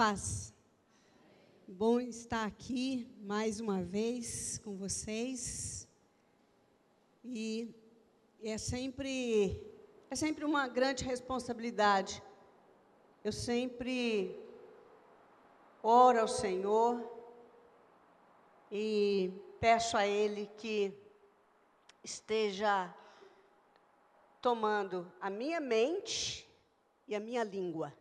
paz. Bom estar aqui mais uma vez com vocês. E é sempre uma grande responsabilidade. Eu sempre oro ao Senhor e peço a Ele que esteja tomando a minha mente e a minha língua.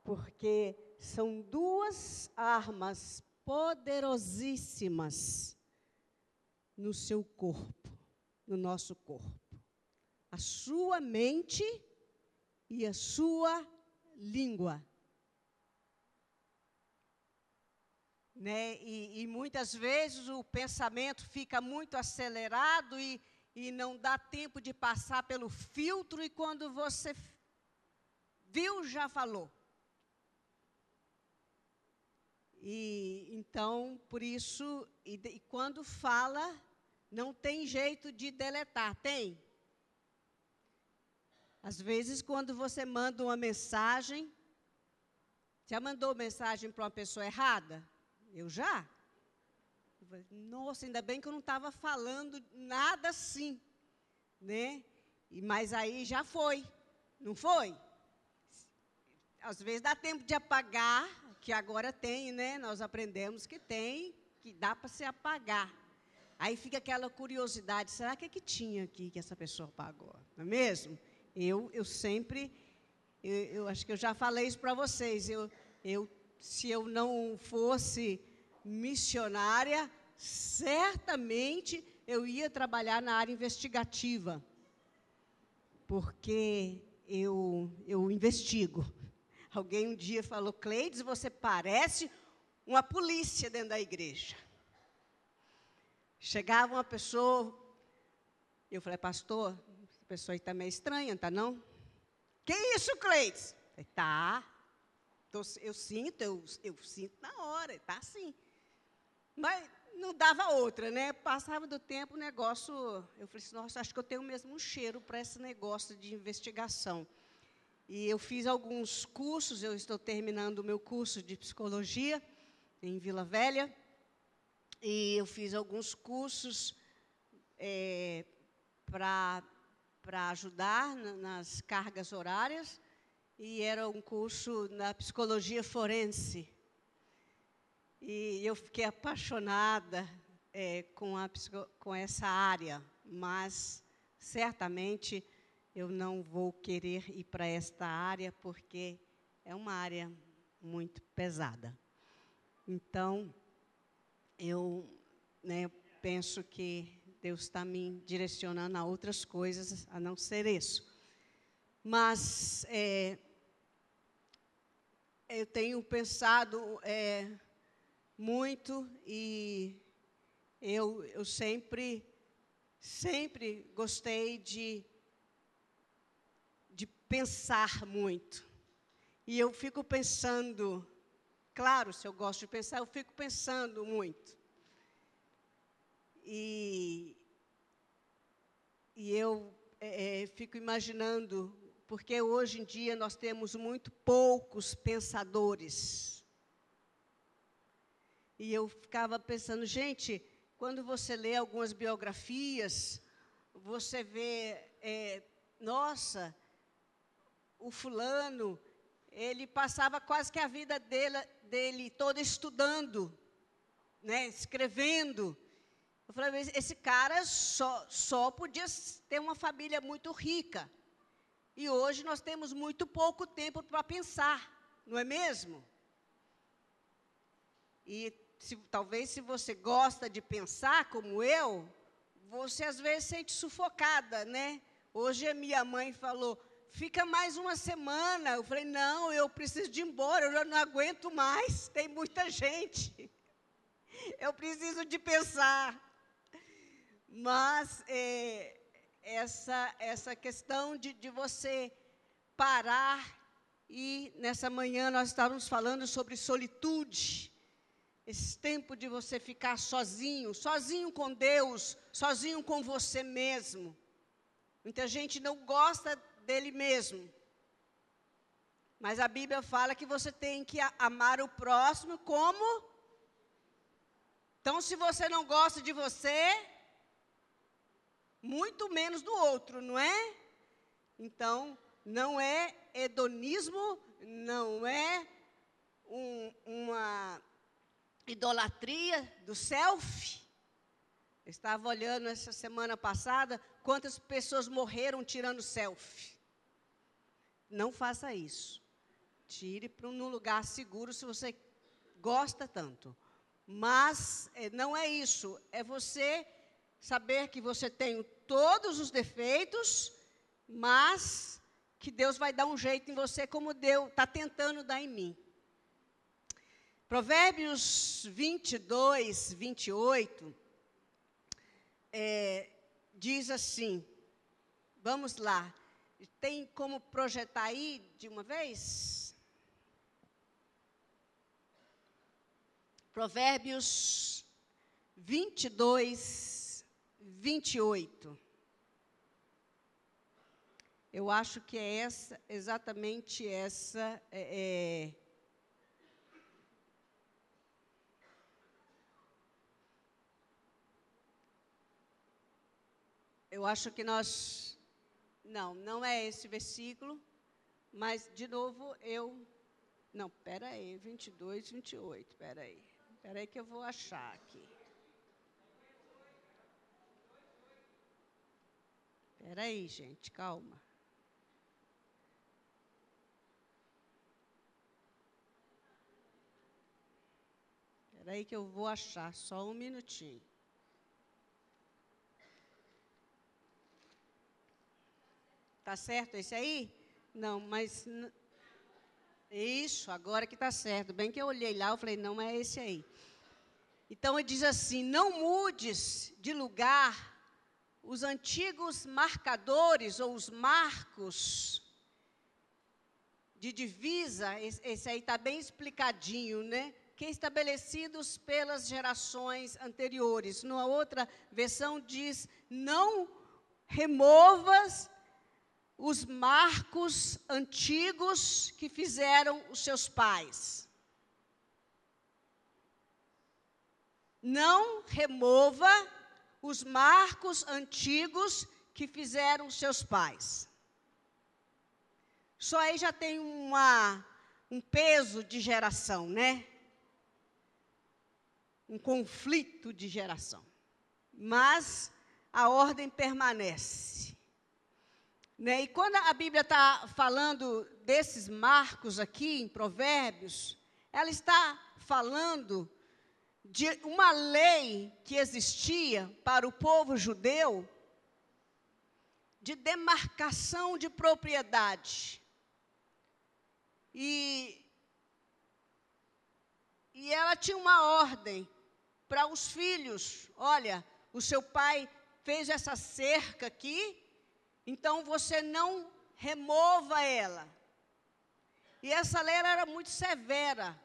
Porque são duas armas poderosíssimas no seu corpo, no nosso corpo. A sua mente e a sua língua. Né? E muitas vezes o pensamento fica muito acelerado e não dá tempo de passar pelo filtro, e quando você viu, já falou. E então, por isso, e quando fala, não tem jeito de deletar, tem? Às vezes, quando você manda uma mensagem, já mandou mensagem para uma pessoa errada? Eu já. Nossa, ainda bem que eu não estava falando nada assim, né? Mas aí já foi, não foi? Às vezes dá tempo de apagar, que agora tem, né? Nós aprendemos que tem, que dá para se apagar. Aí fica aquela curiosidade, será que tinha aqui que essa pessoa apagou? Não é mesmo? Eu sempre, eu acho que eu já falei isso para vocês, se eu não fosse missionária, certamente eu ia trabalhar na área investigativa, porque eu investigo. Alguém um dia falou, Cleides, você parece uma polícia dentro da igreja. Chegava uma pessoa, eu falei, pastor, essa pessoa aí está meio estranha, tá não? Que isso, Cleides? Tá. Eu sinto na hora, está assim. Mas não dava outra, né? Passava do tempo, o negócio... Eu falei assim, nossa, acho que eu tenho mesmo um cheiro para esse negócio de investigação. E eu fiz alguns cursos, eu estou terminando o meu curso de psicologia em Vila Velha. E eu fiz alguns cursos para ajudar nas cargas horárias. E era um curso na psicologia forense. E eu fiquei apaixonada com essa área, mas certamente eu não vou querer ir para esta área, porque é uma área muito pesada. Então, eu penso que Deus está me direcionando a outras coisas, a não ser isso. Mas eu tenho pensado muito, e eu sempre gostei de pensar muito. E eu fico pensando, claro, se eu gosto de pensar, eu fico pensando muito. E eu fico imaginando, porque hoje em dia nós temos muito poucos pensadores. E eu ficava pensando, gente, quando você lê algumas biografias, você vê, nossa, o fulano, ele passava quase que a vida dele toda estudando, né, escrevendo. Eu falei, esse cara só podia ter uma família muito rica. E hoje nós temos muito pouco tempo para pensar, não é mesmo? E talvez se você gosta de pensar como eu, você às vezes sente sufocada, né? Hoje a minha mãe falou, fica mais uma semana. Eu falei, não, eu preciso de ir embora, eu já não aguento mais, tem muita gente. Eu preciso de pensar. Mas essa questão de você parar, e nessa manhã nós estávamos falando sobre solitude. Esse tempo de você ficar sozinho com Deus, sozinho com você mesmo. Muita gente não gosta dele mesmo. Mas a Bíblia fala que você tem que amar o próximo como... Então, se você não gosta de você, muito menos do outro, não é? Então, não é hedonismo, não é uma idolatria do self. Eu estava olhando essa semana passada quantas pessoas morreram tirando selfie. Não faça isso. Tire para um lugar seguro se você gosta tanto. Mas não é isso. É você saber que você tem todos os defeitos, mas que Deus vai dar um jeito em você como Deus está tentando dar em mim. Provérbios 22, 28, diz assim, vamos lá, tem como projetar aí de uma vez? Provérbios 22, 28. Eu acho que é essa, exatamente essa, eu acho que nós, não é esse versículo, mas, de novo, não, espera aí, 22, 28, espera aí que eu vou achar aqui. Espera aí, gente, calma. Espera aí que eu vou achar, só um minutinho. Tá certo esse aí? Não, mas... Isso, agora que está certo. Bem que eu olhei lá, eu falei, não é esse aí. Então, ele diz assim, não mudes de lugar os antigos marcadores ou os marcos de divisa, esse aí está bem explicadinho, né? Que estabelecidos pelas gerações anteriores. Numa outra versão diz, não removas os marcos antigos que fizeram os seus pais. Não remova os marcos antigos que fizeram os seus pais. Só aí já tem um peso de geração, né? Um conflito de geração. Mas a ordem permanece. Né? E quando a Bíblia está falando desses marcos aqui, em Provérbios, ela está falando de uma lei que existia para o povo judeu de demarcação de propriedade. E ela tinha uma ordem para os filhos. Olha, o seu pai fez essa cerca aqui, então você não remova ela. E essa lei era muito severa.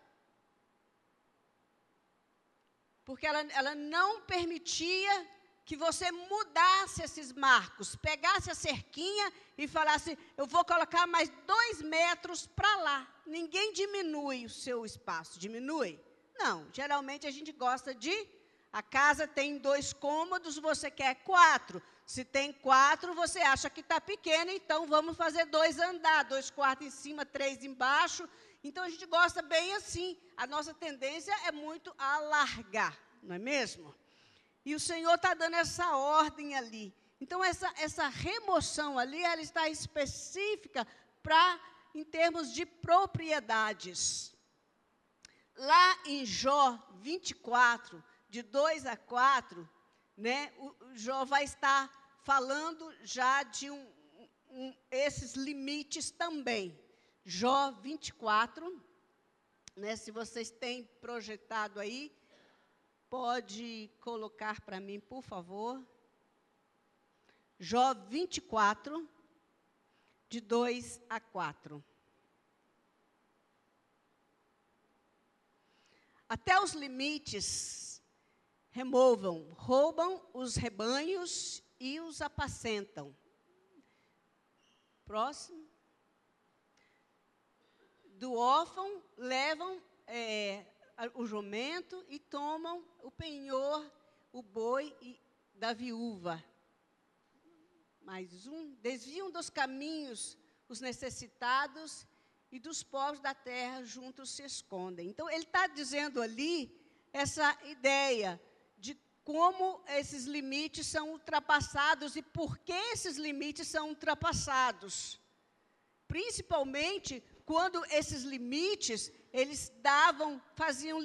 Porque ela não permitia que você mudasse esses marcos, pegasse a cerquinha e falasse, eu vou colocar mais 2 metros para lá. Ninguém diminui o seu espaço, diminui? Não, geralmente a gente gosta a casa tem 2 cômodos, você quer 4. Se tem 4, você acha que está pequeno, então vamos fazer 2 andar, 2 quartos em cima, 3 embaixo. Então, a gente gosta bem assim. A nossa tendência é muito a alargar, não é mesmo? E o Senhor está dando essa ordem ali. Então, essa remoção ali, ela está específica em termos de propriedades. Lá em Jó 24, de 2 a 4, né, o Jó vai estar falando já de esses limites também. Jó 24, né, se vocês têm projetado aí, pode colocar para mim, por favor. Jó 24, de 2 a 4. Até os limites removam, roubam os rebanhos e os apacentam. Próximo. do órfão, levam o jumento e tomam o penhor, o boi da viúva. Mais um, desviam dos caminhos os necessitados e dos povos da terra juntos se escondem. Então, ele está dizendo ali essa ideia de como esses limites são ultrapassados e por que esses limites são ultrapassados. Principalmente quando esses limites, eles faziam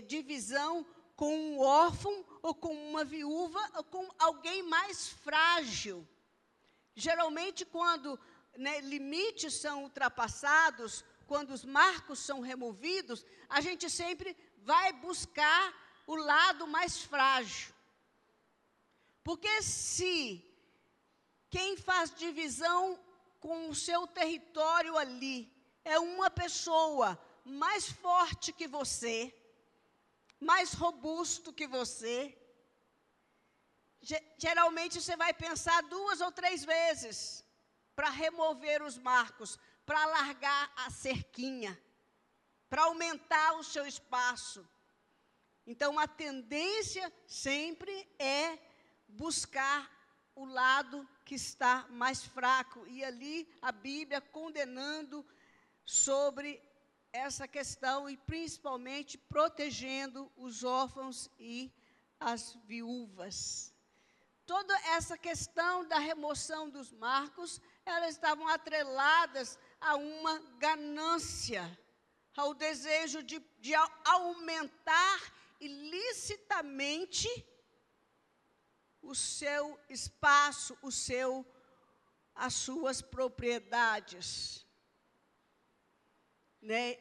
divisão com um órfão, ou com uma viúva, ou com alguém mais frágil. Geralmente, quando limites são ultrapassados, quando os marcos são removidos, a gente sempre vai buscar o lado mais frágil. Porque se quem faz divisão com o seu território ali é uma pessoa mais forte que você, mais robusto que você, geralmente você vai pensar 2 ou 3 vezes para remover os marcos, para alargar a cerquinha, para aumentar o seu espaço. Então, a tendência sempre é buscar o lado que está mais fraco. E ali a Bíblia condenando sobre essa questão e principalmente protegendo os órfãos e as viúvas. Toda essa questão da remoção dos marcos, elas estavam atreladas a uma ganância, ao desejo de aumentar ilicitamente o seu espaço, as suas propriedades.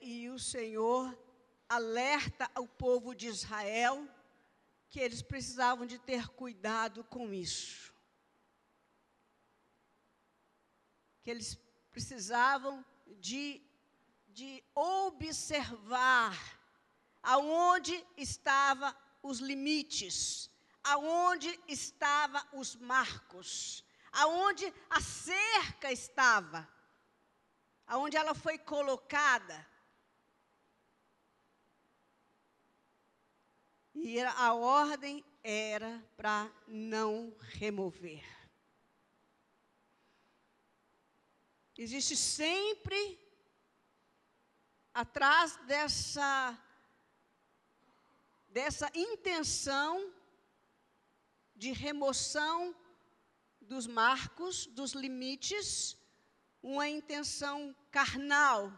E o Senhor alerta ao povo de Israel que eles precisavam de ter cuidado com isso. Que eles precisavam de observar aonde estavam os limites, aonde estavam os marcos, aonde a cerca estava, aonde ela foi colocada. E a ordem era para não remover. Existe sempre, atrás dessa intenção de remoção dos marcos, dos limites, uma intenção carnal,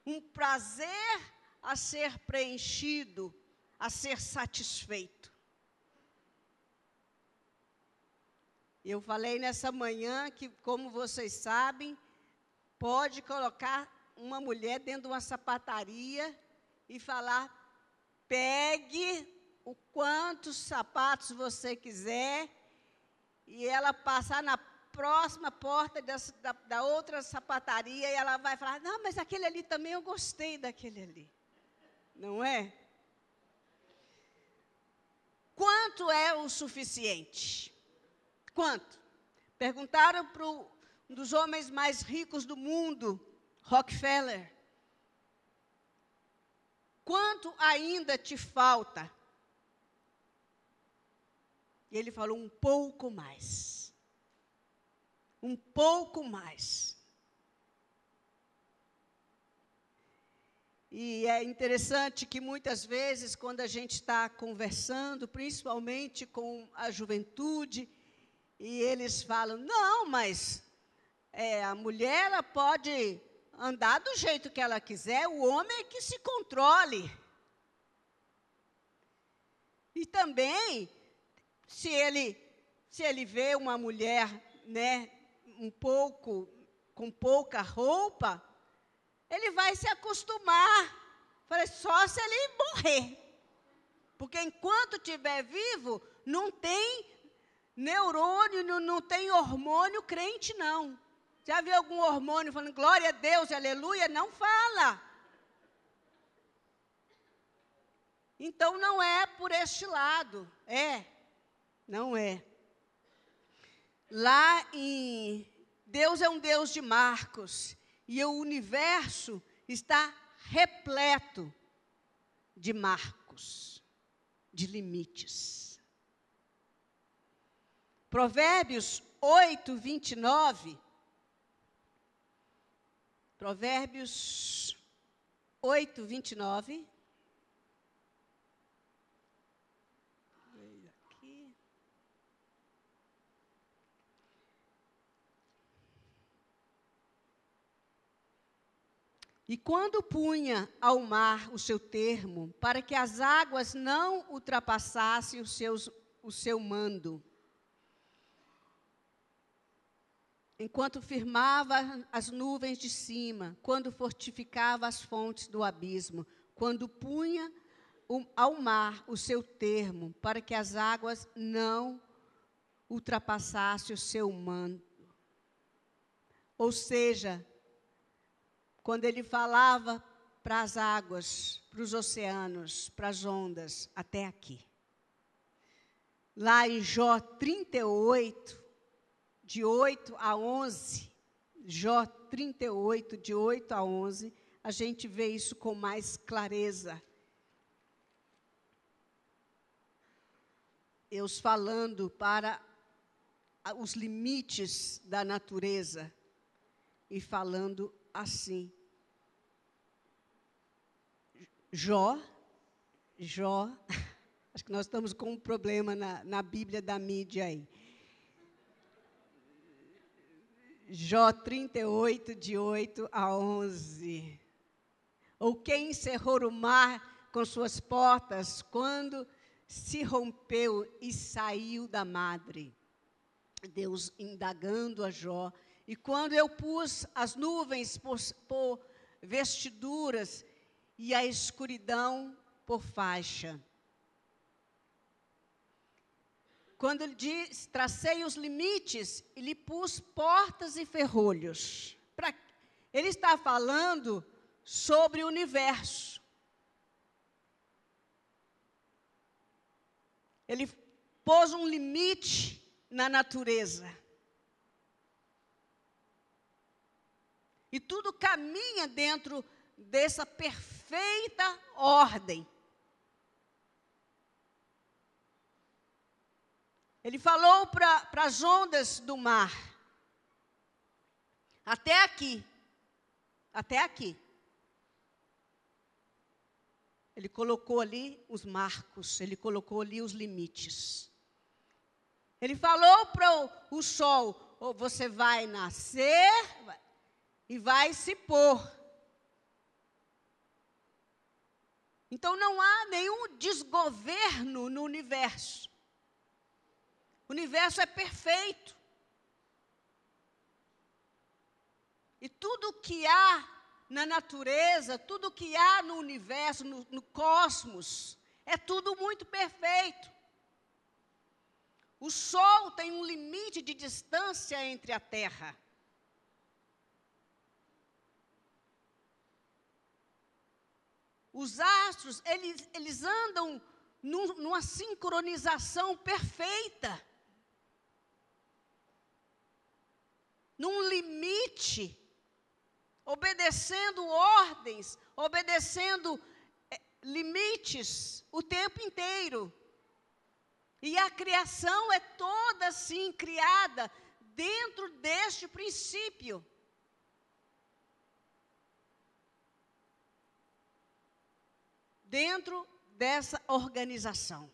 um prazer a ser preenchido, a ser satisfeito. Eu falei nessa manhã que, como vocês sabem, pode colocar uma mulher dentro de uma sapataria e falar: pegue o quantos sapatos você quiser, e ela passar na próxima porta da outra sapataria e ela vai falar: não, mas aquele ali também eu gostei daquele ali. Não é? Quanto é o suficiente? Quanto? Perguntaram para um dos homens mais ricos do mundo, Rockefeller: quanto ainda te falta? E ele falou: um pouco mais. Um pouco mais. E é interessante que muitas vezes, quando a gente está conversando, principalmente com a juventude, e eles falam: não, mas a mulher ela pode andar do jeito que ela quiser, o homem é que se controle. E também, se ele vê uma mulher, com pouca roupa, ele vai se acostumar. Falei: só se ele morrer. Porque enquanto estiver vivo, não tem neurônio, não tem hormônio crente, não. Já viu algum hormônio falando glória a Deus, aleluia? Não fala. Então, não é por este lado. Não é. Lá em... Deus é um Deus de marcos. E o universo, está repleto de marcos, de limites. Provérbios 8, 29. Provérbios 8, 29. Aqui. E quando punha ao mar o seu termo, para que as águas não ultrapassassem o seu mando, enquanto firmava as nuvens de cima, quando fortificava as fontes do abismo, quando punha ao mar o seu termo, para que as águas não ultrapassassem o seu mando. Ou seja, quando ele falava para as águas, para os oceanos, para as ondas, até aqui. Lá em Jó 38, de 8 a 11, Jó 38, de 8 a 11, a gente vê isso com mais clareza. Deus falando para os limites da natureza e falando assim. Jó, acho que nós estamos com um problema na Bíblia da mídia aí. Jó 38, de 8 a 11. Ou quem encerrou o mar com suas portas, quando se rompeu e saiu da madre? Deus indagando a Jó. E quando eu pus as nuvens por vestiduras e a escuridão por faixa. Quando ele diz, tracei os limites e lhe pus portas e ferrolhos. Ele está falando sobre o universo. Ele pôs um limite na natureza. E tudo caminha dentro dessa perfeita ordem. Ele falou para as ondas do mar, até aqui, até aqui. Ele colocou ali os marcos, ele colocou ali os limites. Ele falou para o sol, você vai nascer e vai se pôr. Então não há nenhum desgoverno no universo. O universo é perfeito. E tudo que há na natureza, tudo que há no universo, no cosmos, é tudo muito perfeito. O Sol tem um limite de distância entre a Terra. Os astros, eles andam numa sincronização perfeita. Num limite, obedecendo ordens, obedecendo limites o tempo inteiro. E a criação é toda assim criada dentro deste princípio. Dentro dessa organização.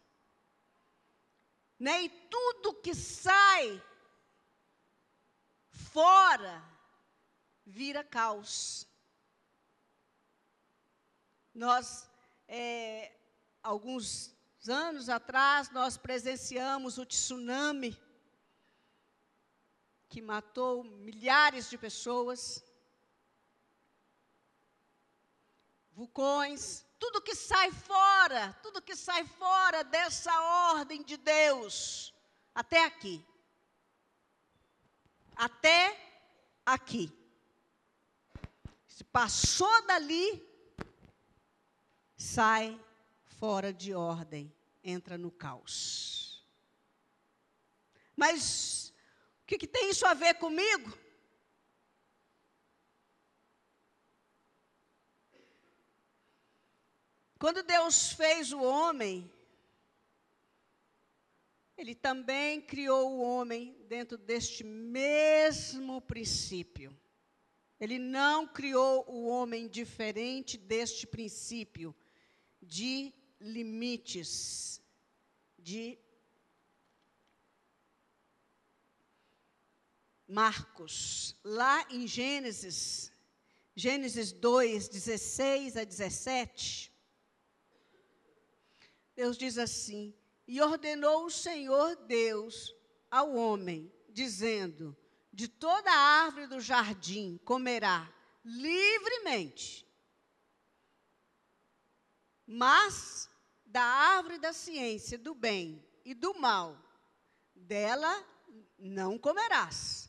Né? E tudo que sai fora vira caos. Nós, alguns anos atrás, nós presenciamos o tsunami que matou milhares de pessoas. Vulcões, tudo que sai fora dessa ordem de Deus, até aqui. Até aqui. Se passou dali, sai fora de ordem, entra no caos. Mas o que tem isso a ver comigo? Quando Deus fez o homem, Ele também criou o homem dentro deste mesmo princípio. Ele não criou o homem diferente deste princípio de limites, de marcos. Lá em Gênesis 2, 16 a 17, Deus diz assim: e ordenou o Senhor Deus ao homem, dizendo: de toda a árvore do jardim comerá livremente, mas da árvore da ciência do bem e do mal, dela não comerás,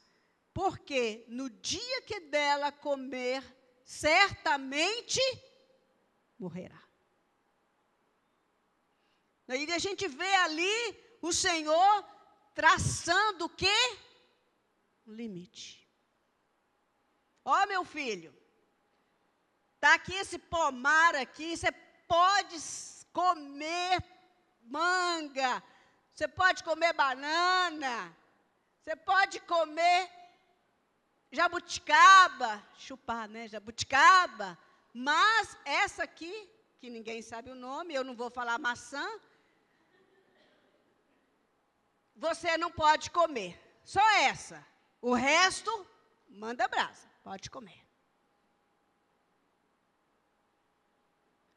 porque no dia que dela comer, certamente morrerá. Daí a gente vê ali o Senhor traçando o quê? Um limite. Ó, meu filho, está aqui esse pomar aqui, você pode comer manga, você pode comer banana, você pode comer jabuticaba, chupar, né, jabuticaba, mas essa aqui, que ninguém sabe o nome, eu não vou falar maçã, você não pode comer, só essa. O resto, manda brasa, pode comer.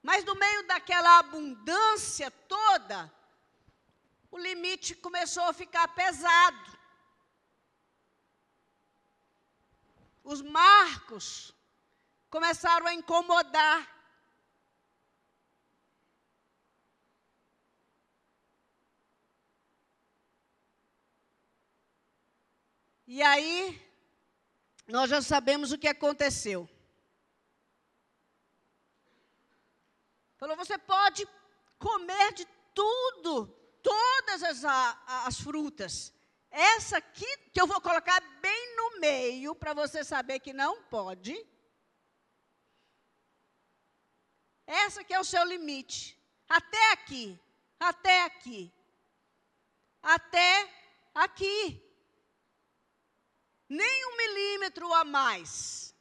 Mas no meio daquela abundância toda, o limite começou a ficar pesado. Os marcos começaram a incomodar. E aí, nós já sabemos o que aconteceu. Falou, você pode comer de tudo, todas as frutas. Essa aqui, que eu vou colocar bem no meio, para você saber que não pode. Essa que é o seu limite. Até aqui, até aqui, até aqui. Nem 1 milímetro a mais.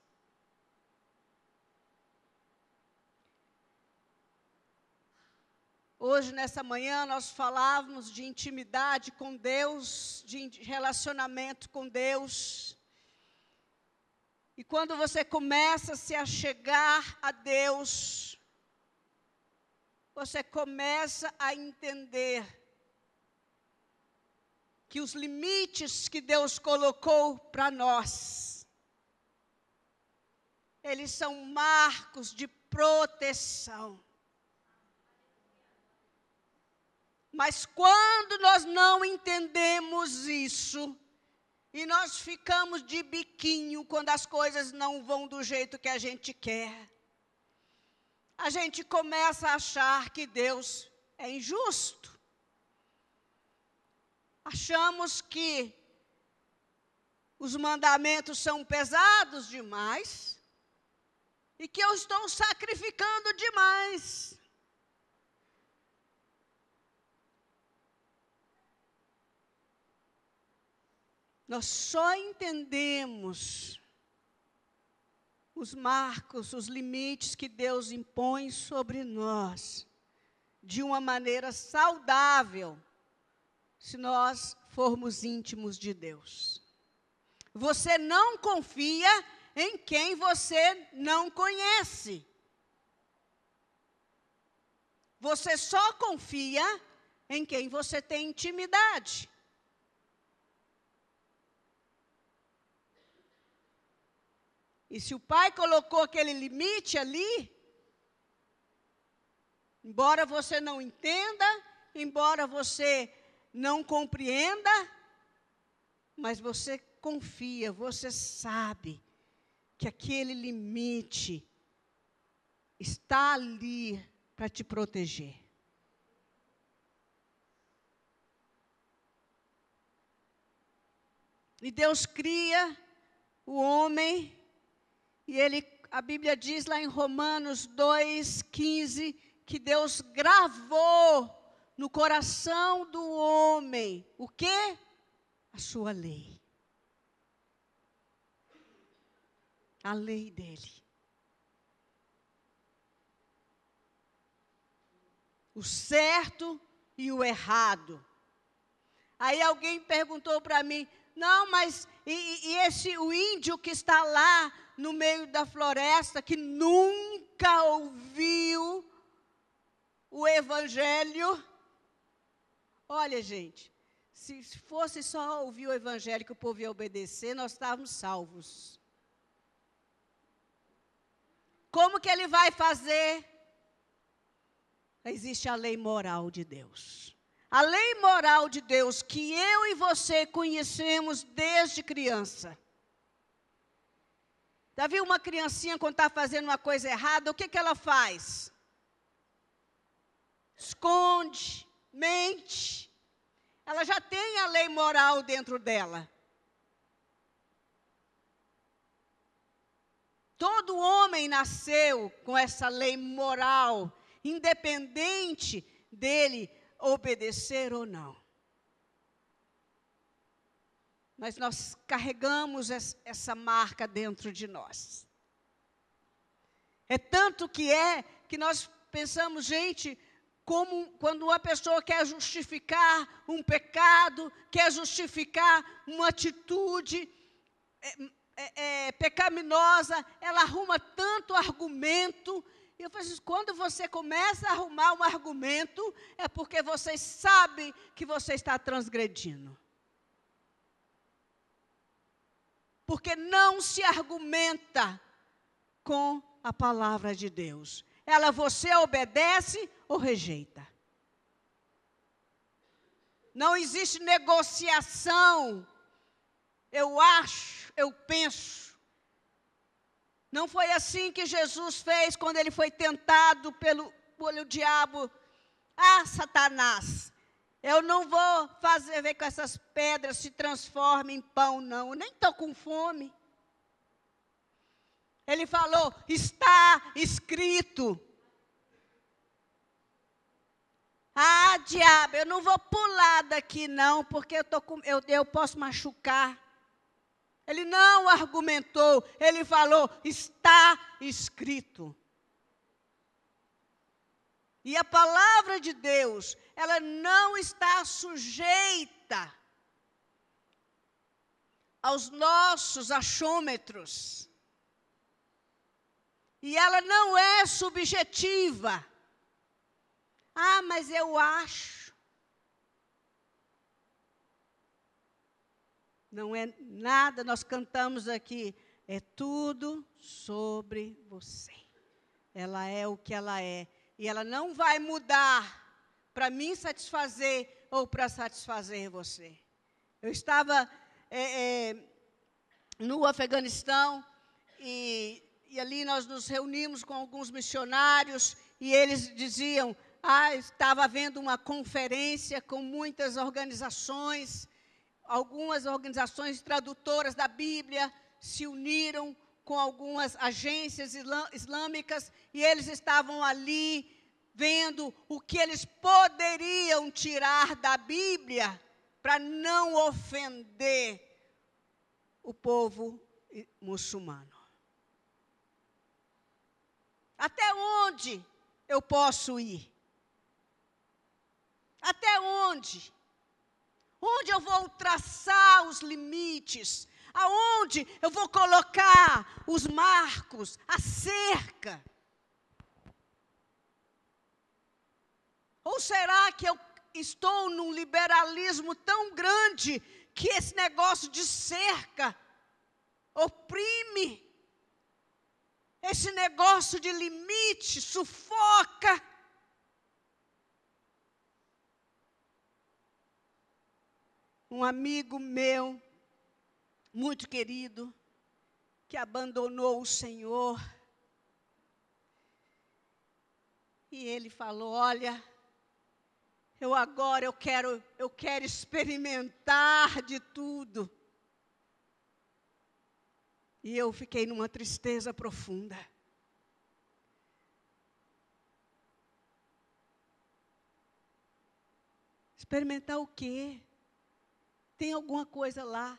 Hoje, nessa manhã, nós falávamos de intimidade com Deus, de relacionamento com Deus. E quando você começa a se achegar a Deus, você começa a entender que os limites que Deus colocou para nós, eles são marcos de proteção. Mas quando nós não entendemos isso, e nós ficamos de biquinho quando as coisas não vão do jeito que a gente quer, a gente começa a achar que Deus é injusto. Achamos que os mandamentos são pesados demais e que eu estou sacrificando demais. Nós só entendemos os marcos, os limites que Deus impõe sobre nós de uma maneira saudável, se nós formos íntimos de Deus. Você não confia em quem você não conhece. Você só confia em quem você tem intimidade. E se o pai colocou aquele limite ali, embora você não entenda, embora você não compreenda, mas você confia, você sabe que aquele limite está ali para te proteger. E Deus cria o homem, e a Bíblia diz lá em Romanos 2:15, que Deus gravou no coração do homem. O quê? A sua lei. A lei dele. O certo e o errado. Aí alguém perguntou para mim, não, mas o índio que está lá no meio da floresta, que nunca ouviu o evangelho? Olha, gente, se fosse só ouvir o evangelho que o povo ia obedecer, nós estávamos salvos. Como que ele vai fazer? Existe a lei moral de Deus. A lei moral de Deus que eu e você conhecemos desde criança. Já viu uma criancinha quando está fazendo uma coisa errada, o que ela faz? Esconde, mente. Ela já tem a lei moral dentro dela. Todo homem nasceu com essa lei moral, independente dele obedecer ou não. Mas nós carregamos essa marca dentro de nós. É tanto que nós pensamos, gente, como quando uma pessoa quer justificar um pecado, quer justificar uma atitude pecaminosa, ela arruma tanto argumento. E eu falo assim, quando você começa a arrumar um argumento, é porque você sabe que você está transgredindo. Porque não se argumenta com a palavra de Deus. Você obedece ou rejeita. Não existe negociação. Eu acho, eu penso. Não foi assim que Jesus fez quando ele foi tentado pelo diabo. Ah, Satanás, eu não vou fazer ver que essas pedras se transformem em pão, não. Eu nem estou com fome. Ele falou, está escrito. Ah, diabo, eu não vou pular daqui não, porque eu posso machucar. Ele não argumentou, ele falou, está escrito. E a palavra de Deus, ela não está sujeita aos nossos achômetros. E ela não é subjetiva. Ah, mas eu acho. Não é nada, nós cantamos aqui, é tudo sobre você. Ela é o que ela é. E ela não vai mudar para me satisfazer ou para satisfazer você. Eu estava no Afeganistão e ali nós nos reunimos com alguns missionários e eles diziam, estava havendo uma conferência com muitas organizações. Algumas organizações tradutoras da Bíblia se uniram com algumas agências islâmicas e eles estavam ali vendo o que eles poderiam tirar da Bíblia para não ofender o povo muçulmano. Até onde eu posso ir? Até onde? Onde eu vou traçar os limites? Aonde eu vou colocar os marcos, a cerca? Ou será que eu estou num liberalismo tão grande que esse negócio de cerca oprime? Esse negócio de limite sufoca? Um amigo meu, muito querido, que abandonou o Senhor. E ele falou, olha, eu quero experimentar de tudo. E eu fiquei numa tristeza profunda. Experimentar o quê? Tem alguma coisa lá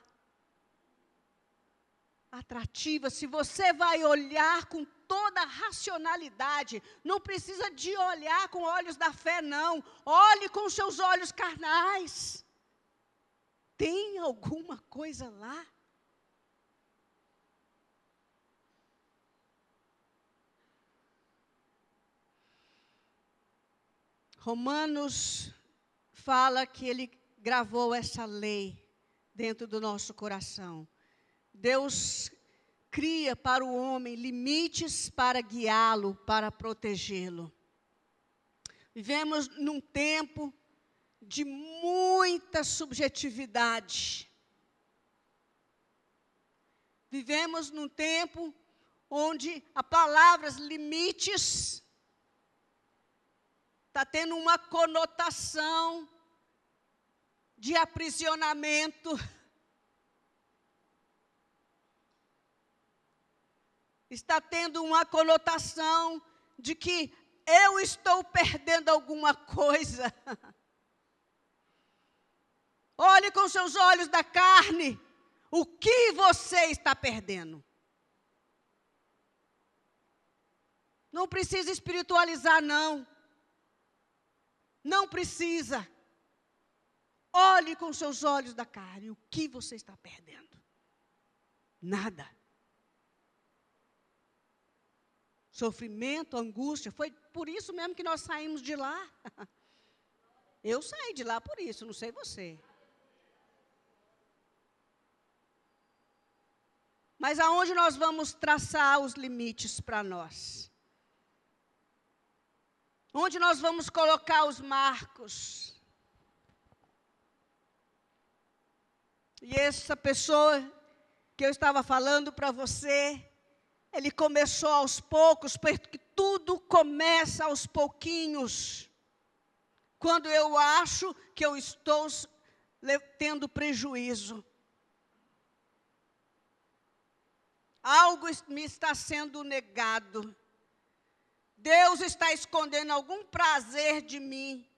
atrativa? Se você vai olhar com toda a racionalidade, não precisa de olhar com olhos da fé, não. Olhe com seus olhos carnais. Tem alguma coisa lá? Romanos fala que ele gravou essa lei dentro do nosso coração. Deus cria para o homem limites para guiá-lo, para protegê-lo. Vivemos num tempo de muita subjetividade. Vivemos num tempo onde a palavra limites está tendo uma conotação de aprisionamento. Está tendo uma conotação de que eu estou perdendo alguma coisa. Olhe com seus olhos da carne o que você está perdendo. Não precisa espiritualizar, não. Não precisa. Olhe com seus olhos da carne o que você está perdendo. Nada. Sofrimento, angústia, foi por isso mesmo que nós saímos de lá. Eu saí de lá por isso, não sei você. Mas aonde nós vamos traçar os limites para nós? Onde nós vamos colocar os marcos? E essa pessoa que eu estava falando para você, ele começou aos poucos, porque tudo começa aos pouquinhos. Quando eu acho que eu estou tendo prejuízo. Algo me está sendo negado. Deus está escondendo algum prazer de mim.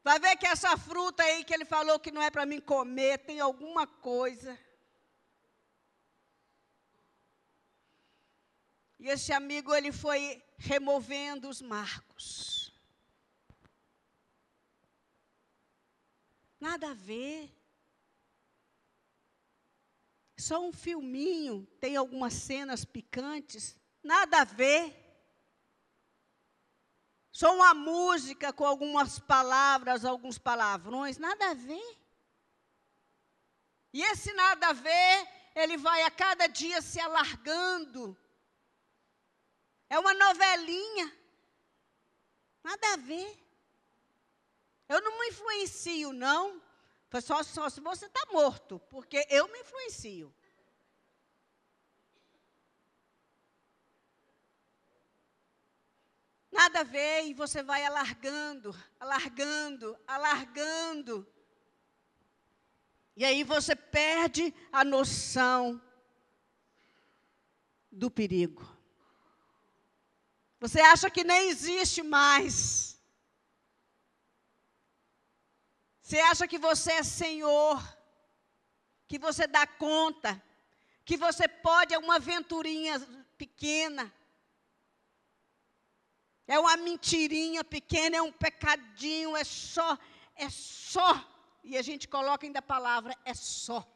Vai ver que essa fruta aí que ele falou que não é para mim comer, tem alguma coisa. E esse amigo, ele foi removendo os marcos. Nada a ver. Só um filminho, tem algumas cenas picantes. Nada a ver. Só uma música com algumas palavras, alguns palavrões, nada a ver. E esse nada a ver, ele vai a cada dia se alargando. É uma novelinha. Nada a ver. Eu não me influencio, não. Só se você está morto, porque eu me influencio. Nada a ver, e você vai alargando, alargando, alargando. E aí você perde a noção do perigo. Você acha que nem existe mais. Você acha que você é senhor, que você dá conta, que você pode, é uma aventurinha pequena. É uma mentirinha pequena, é um pecadinho, é só. E a gente coloca ainda a palavra, é só.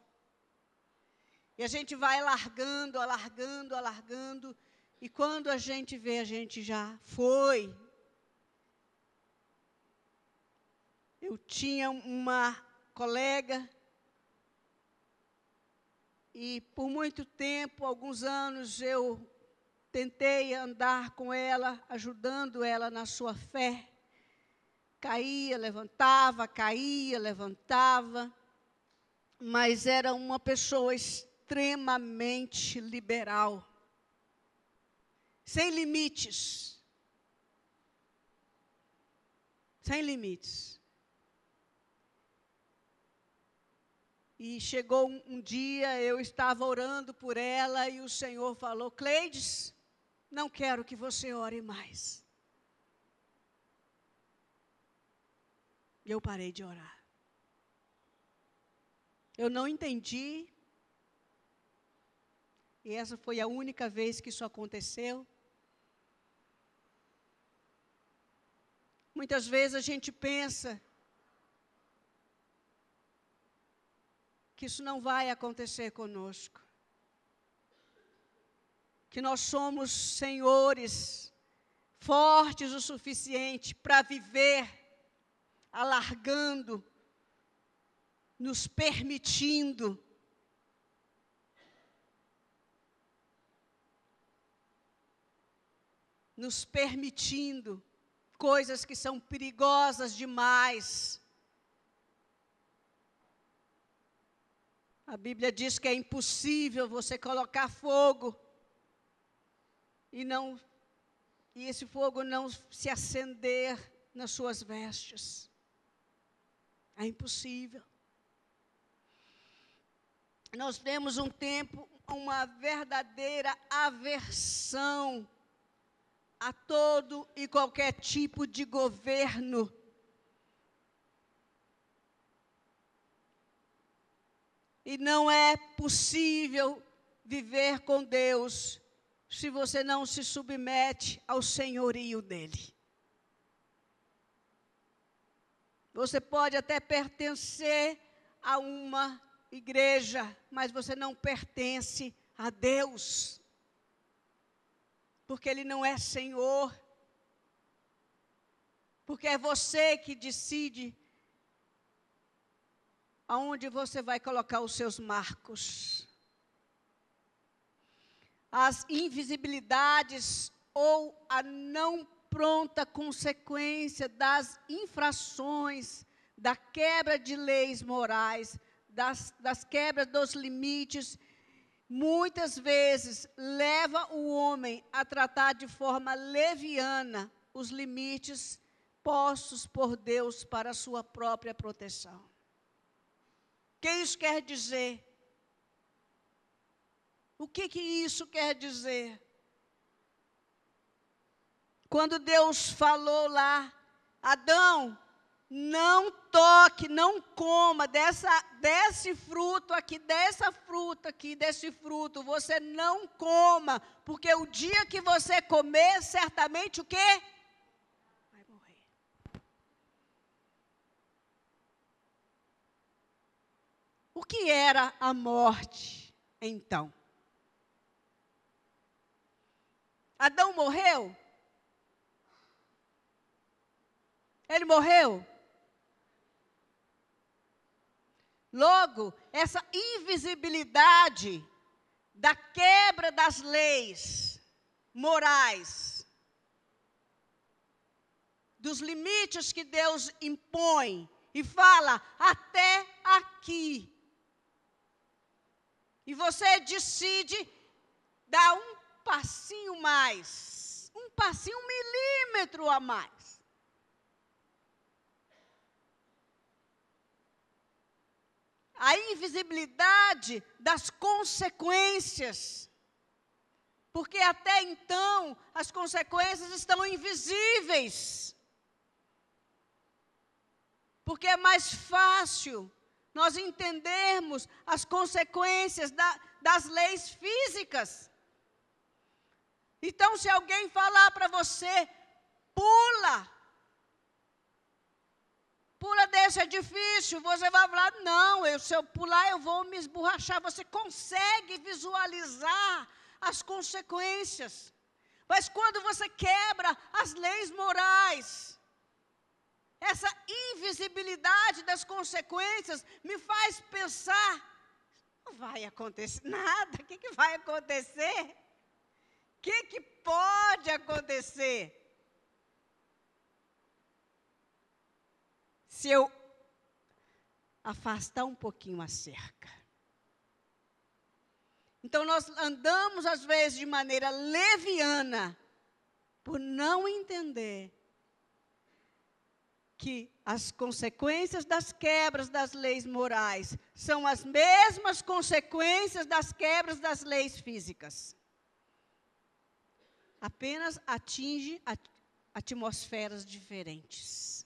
E a gente vai alargando, alargando, alargando. E quando a gente vê, a gente já foi. Eu tinha uma colega, e por muito tempo, alguns anos, eu tentei andar com ela, ajudando ela na sua fé. Caía, levantava, mas era uma pessoa extremamente liberal, sem limites. Sem limites. E chegou um dia, eu estava orando por ela, e o Senhor falou: Cleides, não quero que você ore mais. eu parei de orar. Eu não entendi. E essa foi a única vez que isso aconteceu. Muitas vezes a gente pensa que isso não vai acontecer conosco. Que nós somos senhores, fortes o suficiente para viver alargando, nos permitindo. Nos permitindo coisas que são perigosas demais. A Bíblia diz que é impossível você colocar fogo e esse fogo não se acender nas suas vestes. É impossível. Nós temos um tempo, uma verdadeira aversão a todo e qualquer tipo de governo. E não é possível viver com Deus se você não se submete ao senhorio dele. Você pode até pertencer a uma igreja, mas você não pertence a Deus. Porque Ele não é Senhor. Porque é você que decide aonde você vai colocar os seus marcos. As invisibilidades ou a não pronta consequência das infrações, da quebra de leis morais, das quebras dos limites, muitas vezes leva o homem a tratar de forma leviana os limites postos por Deus para a sua própria proteção. O que isso quer dizer? O que isso quer dizer? Quando Deus falou lá, Adão, não toque, não coma desse fruto aqui, dessa fruta aqui, desse fruto, você não coma, porque o dia que você comer, certamente o quê? Vai morrer. O que era a morte, então? Adão morreu? Ele morreu? Logo, essa invisibilidade da quebra das leis morais, dos limites que Deus impõe e fala até aqui. E você decide dar um passinho mais, um passinho, 1 milímetro a mais. A invisibilidade das consequências. Porque até então, as consequências estão invisíveis. Porque é mais fácil nós entendermos as consequências das leis físicas. Então, se alguém falar para você, pula desse edifício, você vai falar, não, se eu pular eu vou me esborrachar. Você consegue visualizar as consequências. Mas quando você quebra as leis morais, essa invisibilidade das consequências me faz pensar, não vai acontecer nada, o que vai acontecer? O que pode acontecer? Se eu afastar um pouquinho a cerca. Então, nós andamos, às vezes, de maneira leviana, por não entender que as consequências das quebras das leis morais são as mesmas consequências das quebras das leis físicas. Apenas atinge atmosferas diferentes.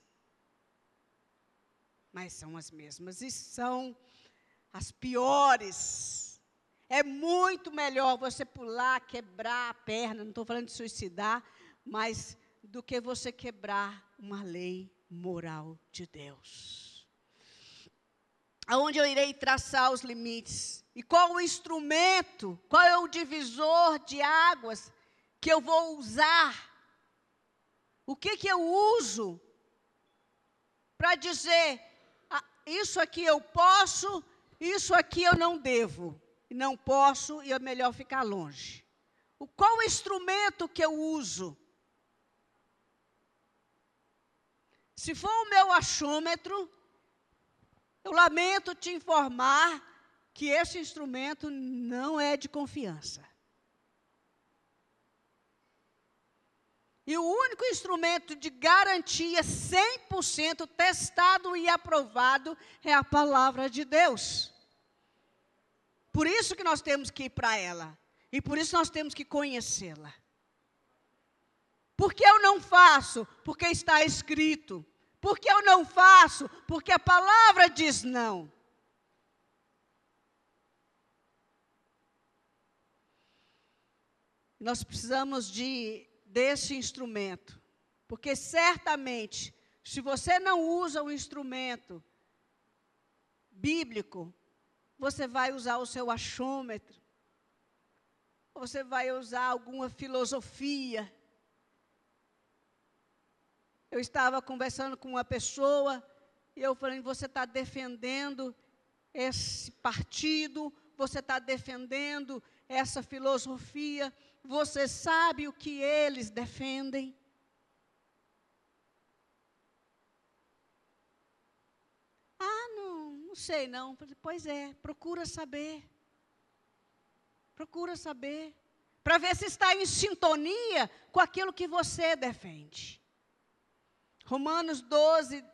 mas são as mesmas e são as piores. É muito melhor você pular, quebrar a perna, não estou falando de suicidar, mas do que você quebrar uma lei moral de Deus. Aonde eu irei traçar os limites? E qual o instrumento, qual é o divisor de águas que eu vou usar? O que eu uso para dizer, isso aqui eu posso, isso aqui eu não devo, não posso e é melhor ficar longe. Qual o instrumento que eu uso? Se for o meu achômetro, eu lamento te informar que esse instrumento não é de confiança. E o único instrumento de garantia 100% testado e aprovado é a palavra de Deus. Por isso que nós temos que ir para ela. E por isso nós temos que conhecê-la. Por que eu não faço? Porque está escrito. Por que eu não faço? Porque a palavra diz não. Nós precisamos desse instrumento, porque certamente, se você não usa o instrumento bíblico, você vai usar o seu achômetro, você vai usar alguma filosofia. Eu estava conversando com uma pessoa, e eu falei, você está defendendo esse partido, você está defendendo essa filosofia, você sabe o que eles defendem? Não sei não. Pois é, procura saber. Procura saber. Para ver se está em sintonia com aquilo que você defende. Romanos 12,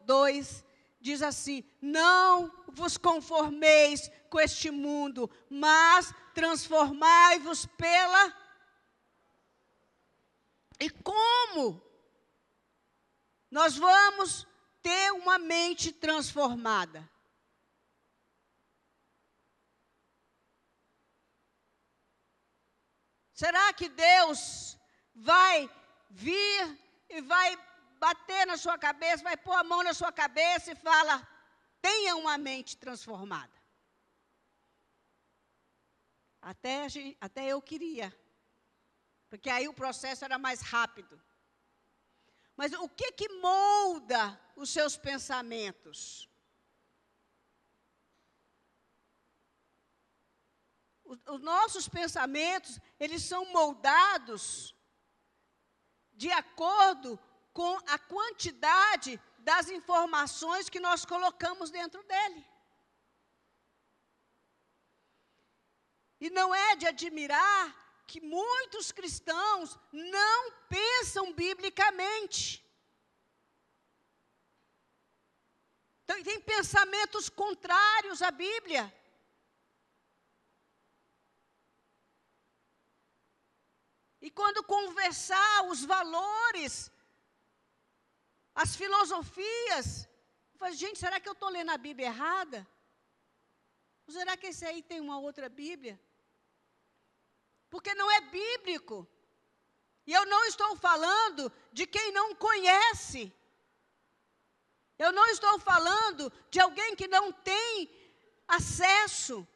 2 diz assim, não vos conformeis com este mundo, mas transformai-vos pela... E como nós vamos ter uma mente transformada? Será que Deus vai vir e vai bater na sua cabeça, vai pôr a mão na sua cabeça e fala, tenha uma mente transformada? Até eu queria, porque aí o processo era mais rápido. Mas o que molda os seus pensamentos? Os nossos pensamentos, eles são moldados de acordo com a quantidade das informações que nós colocamos dentro dele. E não é de admirar que muitos cristãos não pensam biblicamente. Então, tem pensamentos contrários à Bíblia. E quando conversar os valores, as filosofias, eu falo, gente, será que eu estou lendo a Bíblia errada? Ou será que esse aí tem uma outra Bíblia? Porque não é bíblico. E eu não estou falando de quem não conhece. Eu não estou falando de alguém que não tem acesso.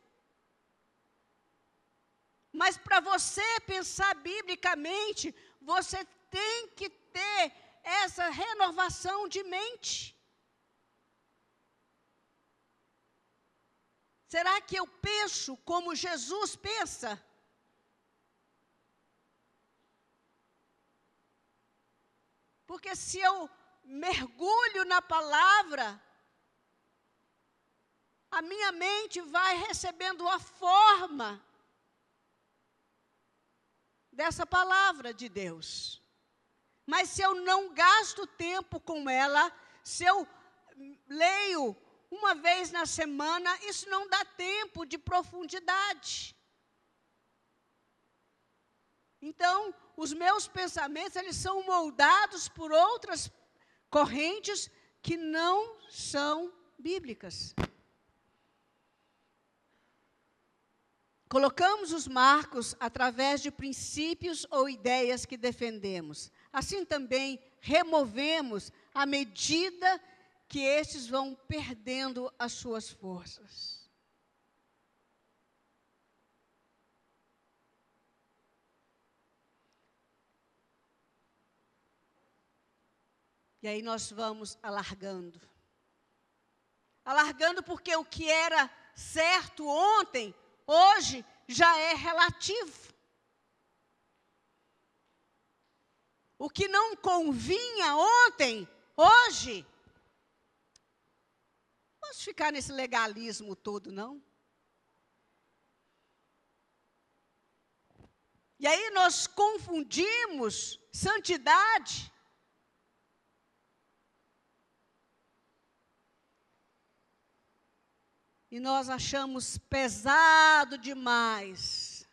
Mas para você pensar biblicamente, você tem que ter essa renovação de mente. Será que eu penso como Jesus pensa? Porque se eu mergulho na palavra, a minha mente vai recebendo a forma dessa palavra de Deus. Mas se eu não gasto tempo com ela, se eu leio uma vez na semana, isso não dá tempo de profundidade. Então, os meus pensamentos, eles são moldados por outras correntes que não são bíblicas. Colocamos os marcos através de princípios ou ideias que defendemos. Assim também removemos à medida que estes vão perdendo as suas forças. E aí nós vamos alargando. Alargando porque o que era certo ontem, hoje já é relativo. O que não convinha ontem, hoje, não posso ficar nesse legalismo todo, não. E aí nós confundimos santidade e nós achamos pesado demais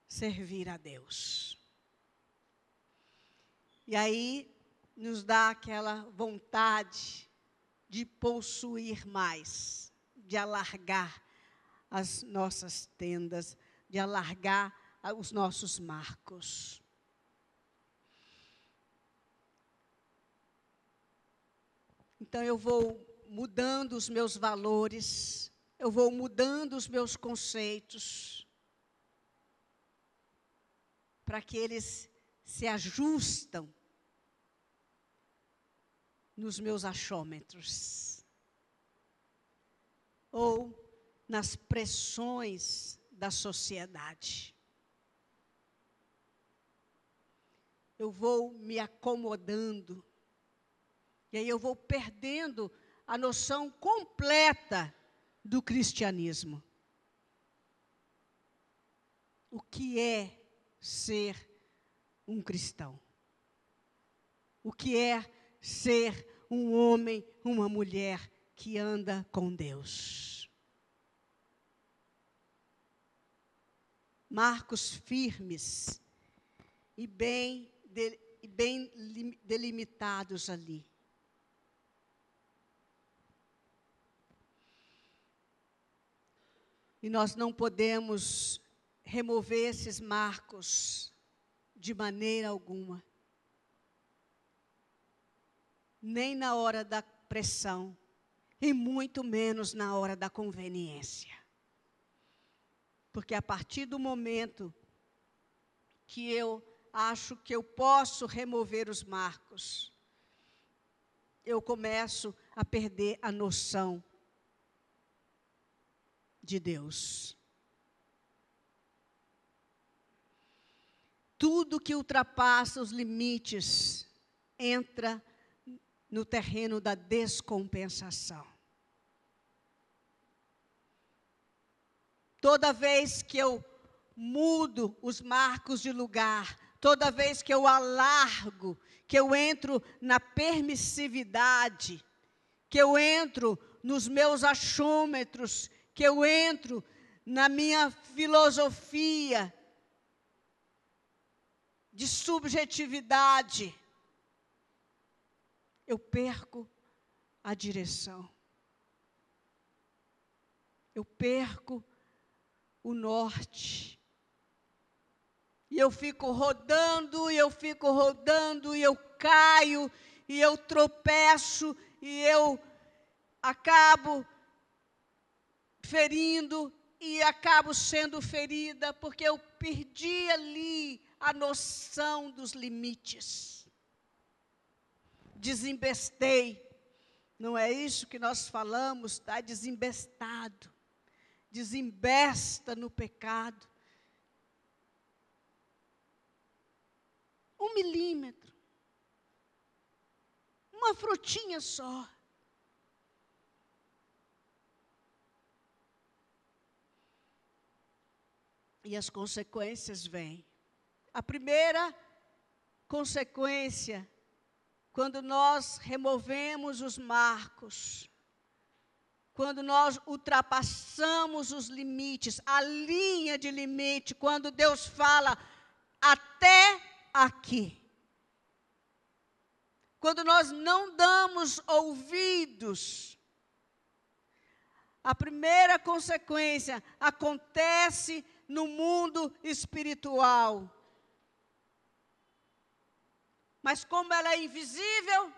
servir a Deus. E aí nos dá aquela vontade de possuir mais, de alargar as nossas tendas, de alargar os nossos marcos. Então eu vou mudando os meus valores, eu vou mudando os meus conceitos, para que eles se ajustam nos meus achômetros, ou nas pressões da sociedade. Eu vou me acomodando, e aí eu vou perdendo a noção completa do cristianismo. O que é ser um cristão? O que é ser um homem, uma mulher que anda com Deus? Marcos firmes e bem delimitados ali. E nós não podemos remover esses marcos de maneira alguma. Nem na hora da pressão, e muito menos na hora da conveniência. Porque a partir do momento que eu acho que eu posso remover os marcos, eu começo a perder a noção de Deus. Tudo que ultrapassa os limites entra no terreno da descompensação. Toda vez que eu mudo os marcos de lugar, toda vez que eu alargo, que eu entro na permissividade, que eu entro nos meus achômetros, que eu entro na minha filosofia de subjetividade, eu perco a direção. Eu perco o norte. E eu fico rodando, e eu fico rodando, e eu caio, e eu tropeço, e eu acabo ferindo, e acabo sendo ferida, porque eu perdi ali a noção dos limites. Desembestei. Não é isso que nós falamos, está desembestado. Desembesta no pecado. 1 milímetro. Uma frutinha só. E as consequências vêm. A primeira consequência, quando nós removemos os marcos, quando nós ultrapassamos os limites, a linha de limite, quando Deus fala até aqui. quando nós não damos ouvidos, a primeira consequência acontece no mundo espiritual. Mas como ela é invisível,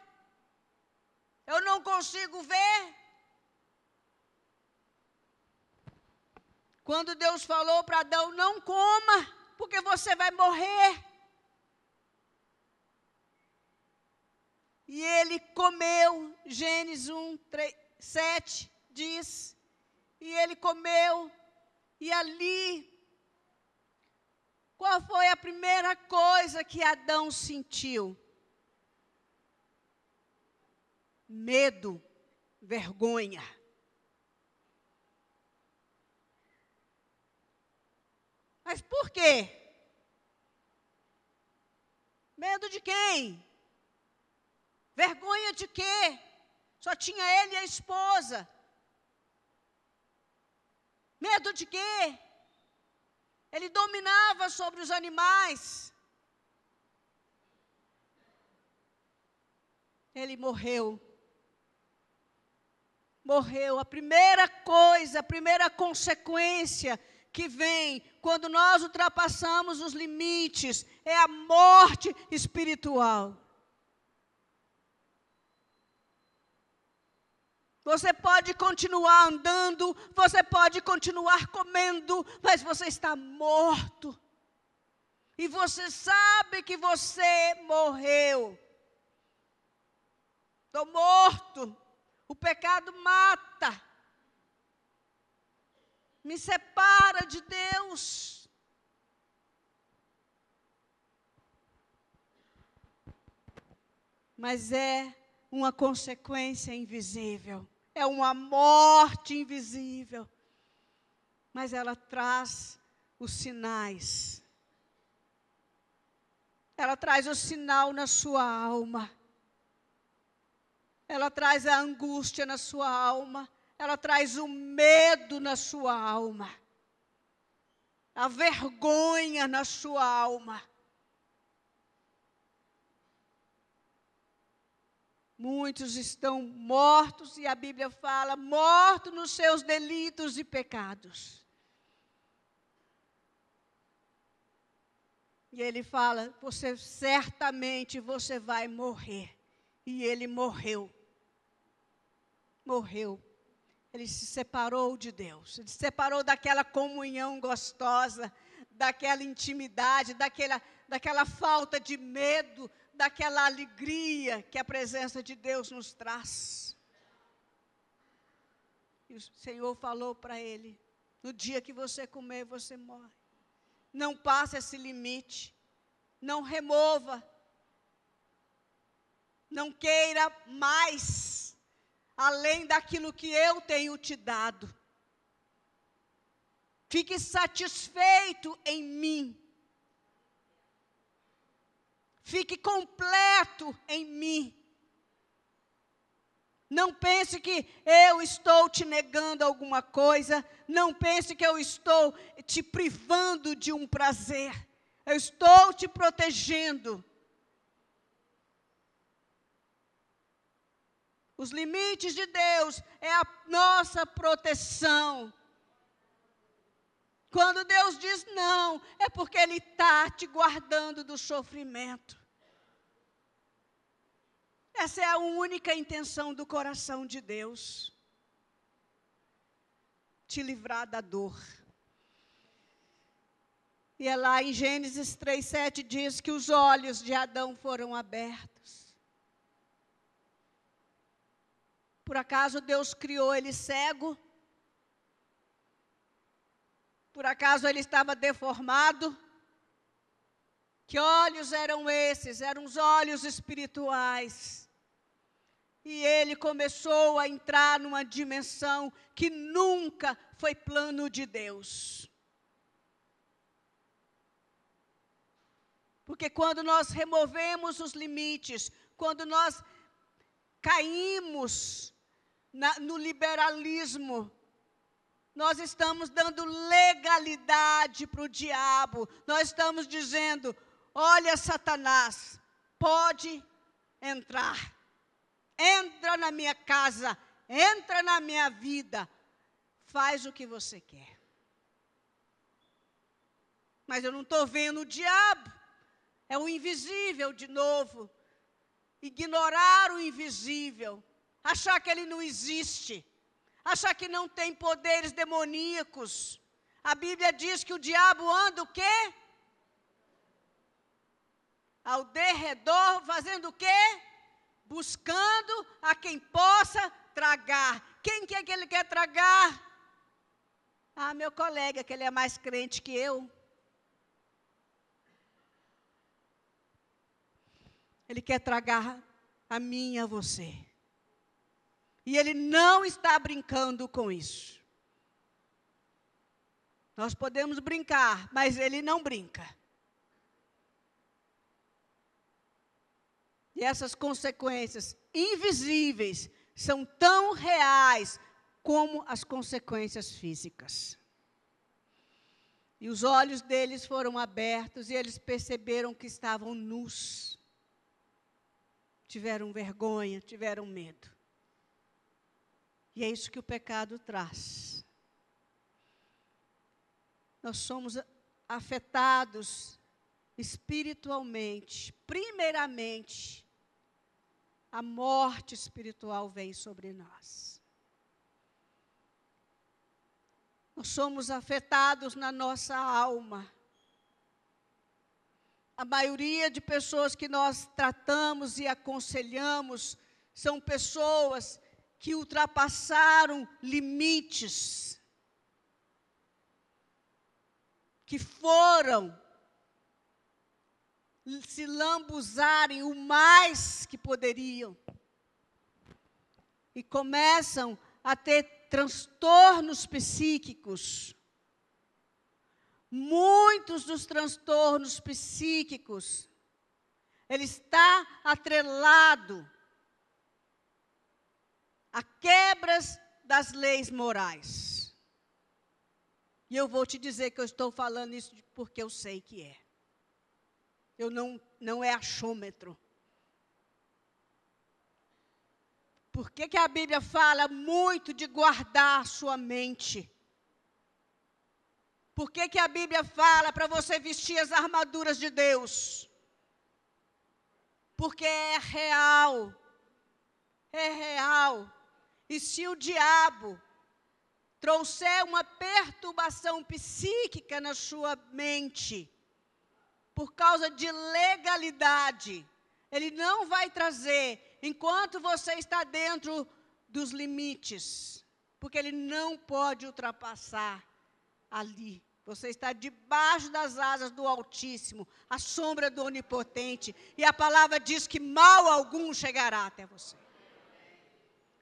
eu não consigo ver. Quando Deus falou para Adão, não coma, porque você vai morrer. E ele comeu, Gênesis 1:7 diz, e ele comeu, e ali, qual foi a primeira coisa que Adão sentiu? Medo, vergonha. Mas por quê? Medo de quem? Vergonha de quê? Só tinha ele e a esposa. Medo de quê? Ele dominava sobre os animais. Ele morreu. Morreu. A primeira coisa, a primeira consequência que vem quando nós ultrapassamos os limites é a morte espiritual. Você pode continuar andando, você pode continuar comendo, mas você está morto. E você sabe que você morreu. Estou morto. O pecado mata. Me separa de Deus. Mas é uma consequência invisível. É uma morte invisível. Mas ela traz os sinais. Ela traz o sinal na sua alma. Ela traz a angústia na sua alma. Ela traz o medo na sua alma. A vergonha na sua alma. Muitos estão mortos, e a Bíblia fala, mortos nos seus delitos e pecados. E ele fala, certamente você vai morrer. E ele morreu. Morreu. Ele se separou de Deus. Ele se separou daquela comunhão gostosa, daquela intimidade, daquela falta de medo, daquela alegria que a presença de Deus nos traz. E o Senhor falou para ele, no dia que você comer, você morre. Não passe esse limite. Não remova. Não queira mais, além daquilo que eu tenho te dado. Fique satisfeito em mim. Fique completo em mim. Não pense que eu estou te negando alguma coisa. Não pense que eu estou te privando de um prazer. Eu estou te protegendo. Os limites de Deus é a nossa proteção. Quando Deus diz não, é porque Ele está te guardando do sofrimento. Essa é a única intenção do coração de Deus. Te livrar da dor. E é lá em Gênesis 3:7 diz que os olhos de Adão foram abertos. Por acaso Deus criou ele cego? Por acaso ele estava deformado? Que olhos eram esses? Eram os olhos espirituais. E ele começou a entrar numa dimensão que nunca foi plano de Deus. Porque quando nós removemos os limites, quando nós caímos no liberalismo, nós estamos dando legalidade para o diabo. Nós estamos dizendo, olha Satanás, pode, entrar. Entra na minha casa, entra na minha vida, faz o que você quer. Mas eu não estou vendo o diabo, é o invisível de novo. Ignorar o invisível, achar que ele não existe, achar que não tem poderes demoníacos. A Bíblia diz que o diabo anda o quê? Ao derredor, fazendo o quê? Buscando a quem possa tragar. Quem que é que ele quer tragar? Ah, meu colega, que ele é mais crente que eu. Ele quer tragar a mim e a você. E ele não está brincando com isso. Nós podemos brincar, mas ele não brinca. E essas consequências invisíveis são tão reais como as consequências físicas. E os olhos deles foram abertos e eles perceberam que estavam nus. Tiveram vergonha, tiveram medo. E é isso que o pecado traz. Nós somos afetados espiritualmente. Primeiramente, a morte espiritual vem sobre nós. Nós somos afetados na nossa alma. A maioria de pessoas que nós tratamos e aconselhamos são pessoas que ultrapassaram limites, que foram se lambuzarem o mais que poderiam e começam a ter transtornos psíquicos. Muitos dos transtornos psíquicos, ele está atrelado a quebras das leis morais. E eu vou te dizer que eu estou falando isso porque eu sei que é. Eu não é achômetro. Por que a Bíblia fala muito de guardar a sua mente? Por que a Bíblia fala para você vestir as armaduras de Deus? Porque é real. É real. E se o diabo trouxer uma perturbação psíquica na sua mente, por causa de legalidade, ele não vai trazer enquanto você está dentro dos limites, porque ele não pode ultrapassar ali. Você está debaixo das asas do Altíssimo, à sombra do Onipotente, e a palavra diz que mal algum chegará até você.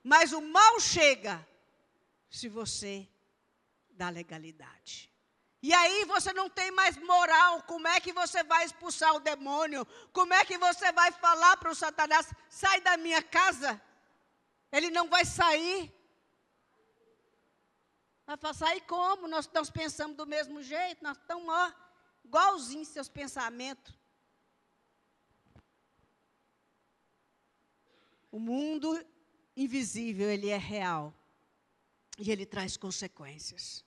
Mas o mal chega se você dá legalidade. E aí você não tem mais moral. Como é que você vai expulsar o demônio? Como é que você vai falar para o Satanás, sai da minha casa? Ele não vai sair. Vai sair como? Nós pensamos do mesmo jeito, nós estamos igualzinhos seus pensamentos. O mundo invisível, ele é real. E ele traz consequências.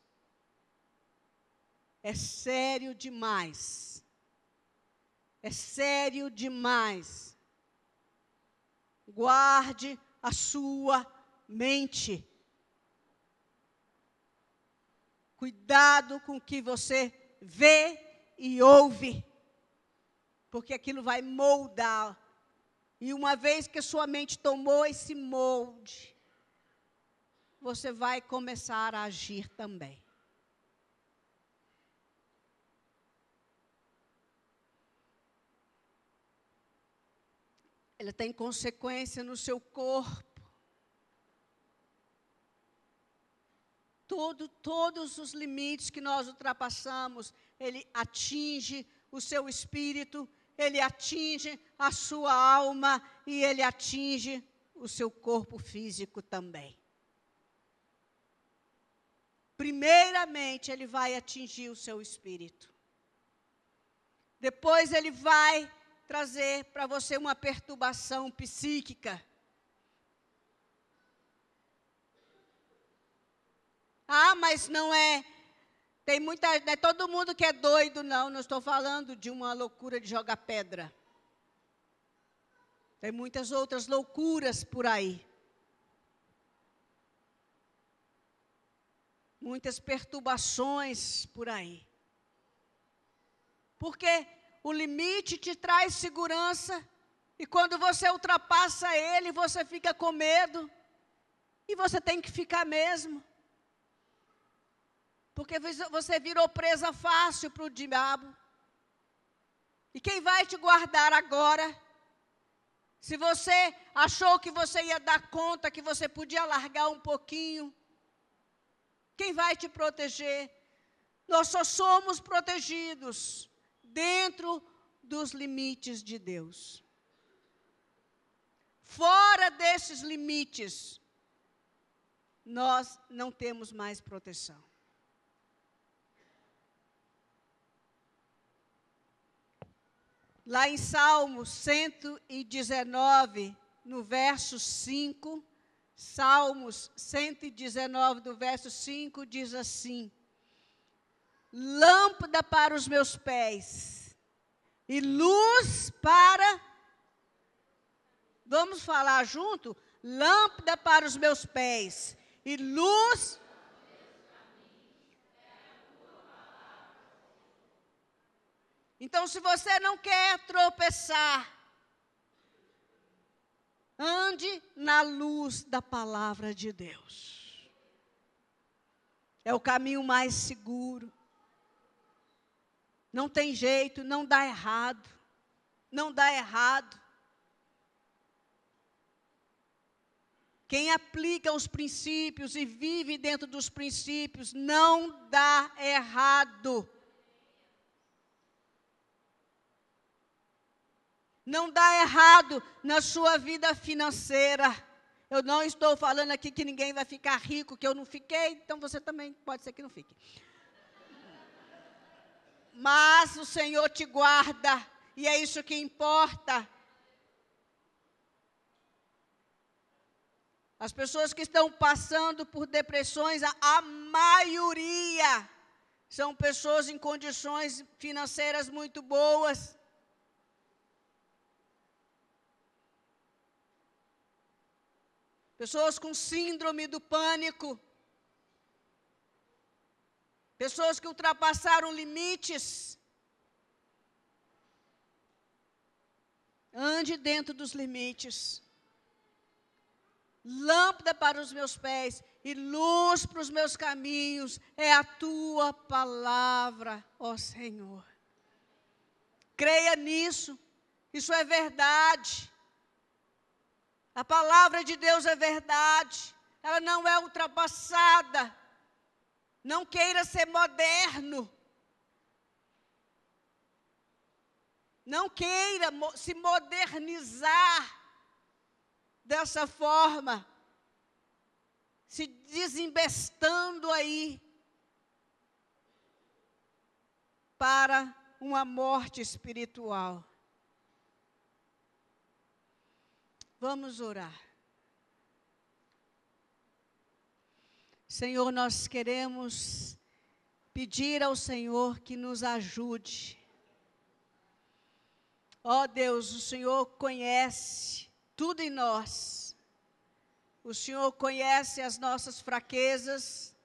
É sério demais. É sério demais. Guarde a sua mente. Cuidado com o que você vê e ouve. Porque aquilo vai moldar. E uma vez que a sua mente tomou esse molde, você vai começar a agir também. Ela tem consequência no seu corpo. Todos os limites que nós ultrapassamos, ele atinge o seu espírito, ele atinge a sua alma e ele atinge o seu corpo físico também. Primeiramente, ele vai atingir o seu espírito. Depois ele vai trazer para você uma perturbação psíquica. Ah, mas não é todo mundo que é doido, não estou falando de uma loucura de jogar pedra. Tem muitas outras loucuras por aí. Muitas perturbações por aí. Porque o limite te traz segurança, e quando você ultrapassa ele, você fica com medo, e você tem que ficar mesmo. Porque você virou presa fácil para o diabo. E quem vai te guardar agora? Se você achou que você ia dar conta, que você podia largar um pouquinho, quem vai te proteger? Nós só somos protegidos dentro dos limites de Deus. Fora desses limites, nós não temos mais proteção. Lá em Salmo 119, no verso 5, Salmos 119, do verso 5, diz assim: lâmpada para os meus pés e luz para... Vamos falar junto? Lâmpada para os meus pés e luz... Então, se você não quer tropeçar, ande na luz da palavra de Deus. É o caminho mais seguro. Não tem jeito, não dá errado. Não dá errado. Quem aplica os princípios e vive dentro dos princípios, não dá errado. Não dá errado na sua vida financeira. Eu não estou falando aqui que ninguém vai ficar rico, que eu não fiquei, então você também pode ser que não fique. Mas o Senhor te guarda, e é isso que importa. As pessoas que estão passando por depressões, a maioria são pessoas em condições financeiras muito boas. Pessoas com síndrome do pânico. Pessoas que ultrapassaram limites. Ande dentro dos limites. Lâmpada para os meus pés e luz para os meus caminhos é a tua palavra, ó Senhor. Creia nisso. Isso é verdade. A palavra de Deus é verdade, ela não é ultrapassada. Não queira ser moderno. Não queira se modernizar dessa forma, se desembestando aí para uma morte espiritual. Vamos orar. Senhor, nós queremos pedir ao Senhor que nos ajude. Ó Deus, o Senhor conhece tudo em nós. O Senhor conhece as nossas fraquezas.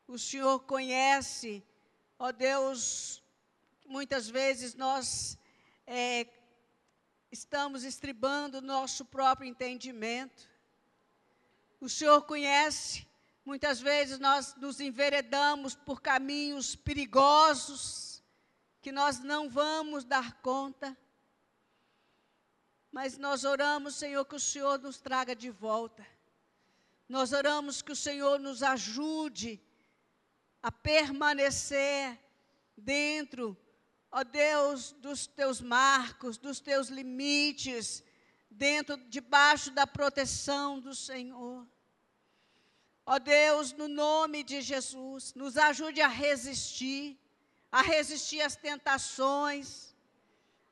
O Senhor conhece, ó Deus, muitas vezes nós estamos estribando o nosso próprio entendimento. O Senhor conhece, muitas vezes nós nos enveredamos por caminhos perigosos, que nós não vamos dar conta. Mas nós oramos, Senhor, que o Senhor nos traga de volta. Nós oramos que o Senhor nos ajude a permanecer dentro, ó Deus, dos teus marcos, dos teus limites, debaixo da proteção do Senhor. Ó Deus, no nome de Jesus, nos ajude a resistir às tentações,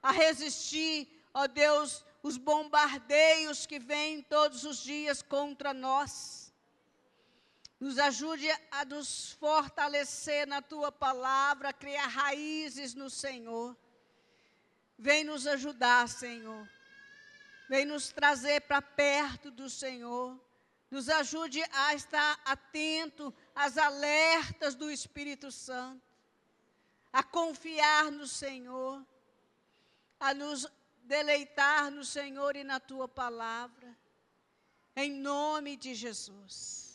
a resistir, ó Deus, os bombardeios que vêm todos os dias contra nós. Nos ajude a nos fortalecer na Tua palavra, a criar raízes no Senhor. Vem nos ajudar, Senhor. Vem nos trazer para perto do Senhor. Nos ajude a estar atento às alertas do Espírito Santo. A confiar no Senhor. A nos deleitar no Senhor e na Tua palavra. Em nome de Jesus.